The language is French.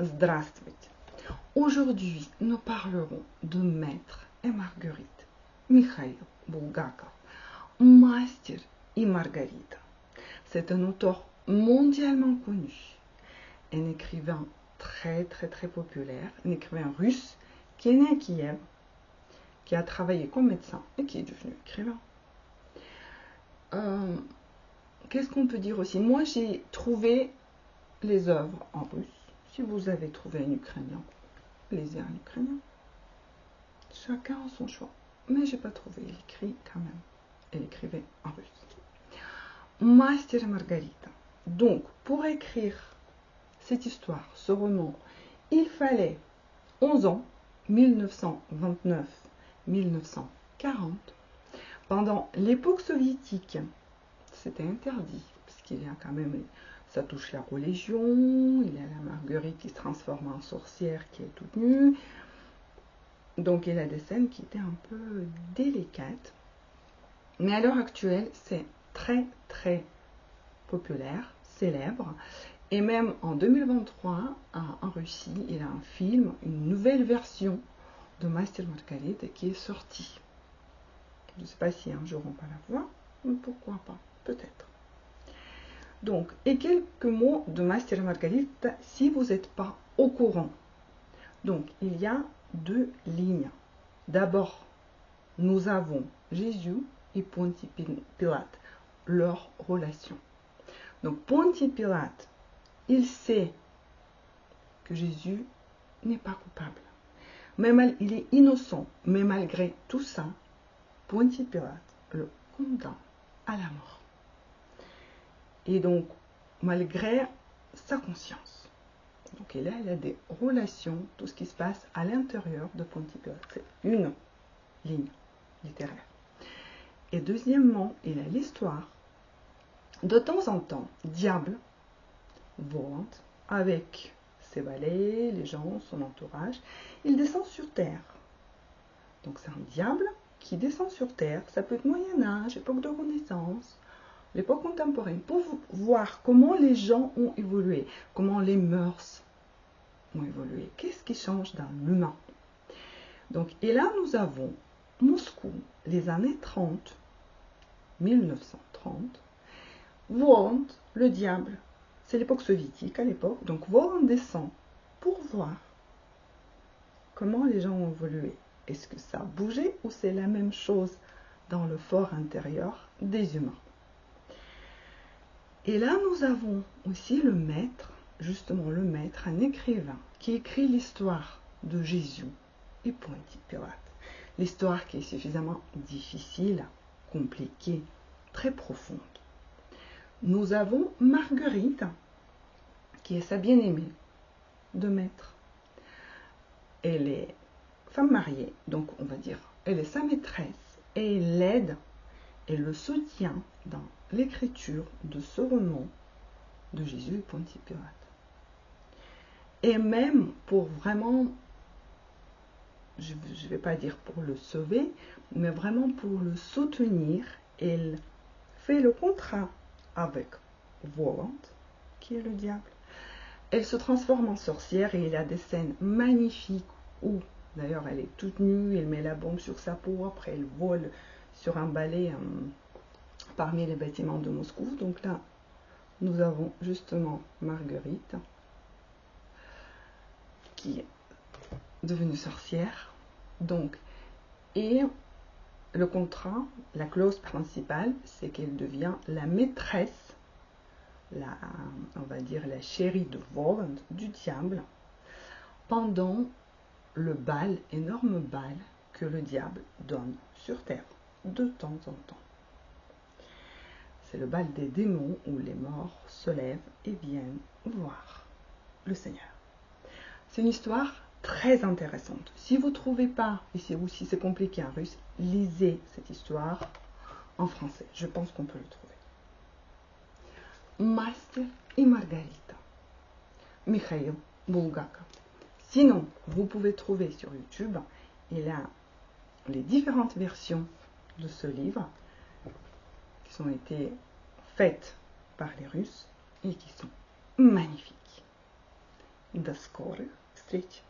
Здравствуйте. Aujourd'hui, nous parlerons de Maître et Marguerite, Mikhail Bulgakov, Master et Margarita. C'est un auteur mondialement connu, un écrivain très populaire, un écrivain russe qui est né à Kiev, qui a travaillé comme médecin et qui est devenu écrivain. Qu'est-ce qu'on peut dire aussi? Moi, j'ai trouvé les œuvres en russe. Si vous avez trouvé un ukrainien, lisez un ukrainien. Chacun a son choix. Mais j'ai pas trouvé. Il écrit quand même. Il écrivait en russe. Master et Margarita. Donc, pour écrire cette histoire, ce roman, il fallait 11 ans, 1929-1940. Pendant l'époque soviétique, c'était interdit, parce qu'il y a quand même, ça touche la religion, il y a la Marguerite qui se transforme en sorcière, qui est toute nue. Donc il y a des scènes qui étaient un peu délicates. Mais à l'heure actuelle, c'est très populaire, célèbre. Et même en 2023, en Russie, il y a un film, une nouvelle version de Master Margarita qui est sortie. Je ne sais pas si un jour on va la voir, mais pourquoi pas, peut-être. Donc, et quelques mots de Master Margarita si vous n'êtes pas au courant. Donc, il y a deux lignes. D'abord, nous avons Jésus et Pontius Pilate, leur relation. Donc, Pontius Pilate, il sait que Jésus n'est pas coupable. Il est innocent, mais malgré tout ça, Pontius Pilate le condamne à la mort. Et donc, malgré sa conscience. Donc, il a des relations, tout ce qui se passe à l'intérieur de Pontius Pilate. C'est une ligne littéraire. Et deuxièmement, il a l'histoire. De temps en temps, diable volante avec ses valets, les gens, son entourage. Il descend sur terre. Donc, c'est un diable qui descend sur terre. Ça peut être Moyen-Âge, époque de Renaissance, l'époque contemporaine, pour voir comment les gens ont évolué, comment les mœurs ont évolué, qu'est-ce qui change dans l'humain. Donc, et là, nous avons Moscou, les années 30, 1930, Voland, le diable, c'est l'époque soviétique à l'époque, donc Voland descend pour voir comment les gens ont évolué. Est-ce que ça a bougé ou c'est la même chose dans le fort intérieur des humains? Et là, nous avons aussi le maître, justement le maître, un écrivain qui écrit l'histoire de Jésus et Pontius Pilate. L'histoire qui est suffisamment difficile, compliquée, très profonde. Nous avons Marguerite, qui est sa bien-aimée de maître. Elle est femme mariée, donc on va dire, elle est sa maîtresse, et elle l'aide et le soutient dans l'écriture de ce roman de Jésus et Pontius Pilate. Et même pour vraiment, je ne vais pas dire pour le sauver, mais vraiment pour le soutenir, elle fait le contrat avec Voland, qui est le diable. Elle se transforme en sorcière et il y a des scènes magnifiques où, d'ailleurs, elle est toute nue, elle met la bombe sur sa peau, après elle vole sur un balai parmi les bâtiments de Moscou. Donc là, nous avons justement Marguerite, qui est devenue sorcière. Donc, et le contrat, la clause principale, c'est qu'elle devient la maîtresse, on va dire la chérie de Voland, du diable, pendant le bal, énorme bal que le diable donne sur terre, de temps en temps. C'est le bal des démons où les morts se lèvent et viennent voir le Seigneur. C'est une histoire très intéressante. Si vous ne trouvez pas, et si c'est compliqué en russe, lisez cette histoire en français. Je pense qu'on peut le trouver. Master et Margarita, Mikhail Bulgakov. Sinon, vous pouvez trouver sur YouTube, il y a les différentes versions de ce livre qui ont été faites par les Russes et qui sont magnifiques. До скорых встреч!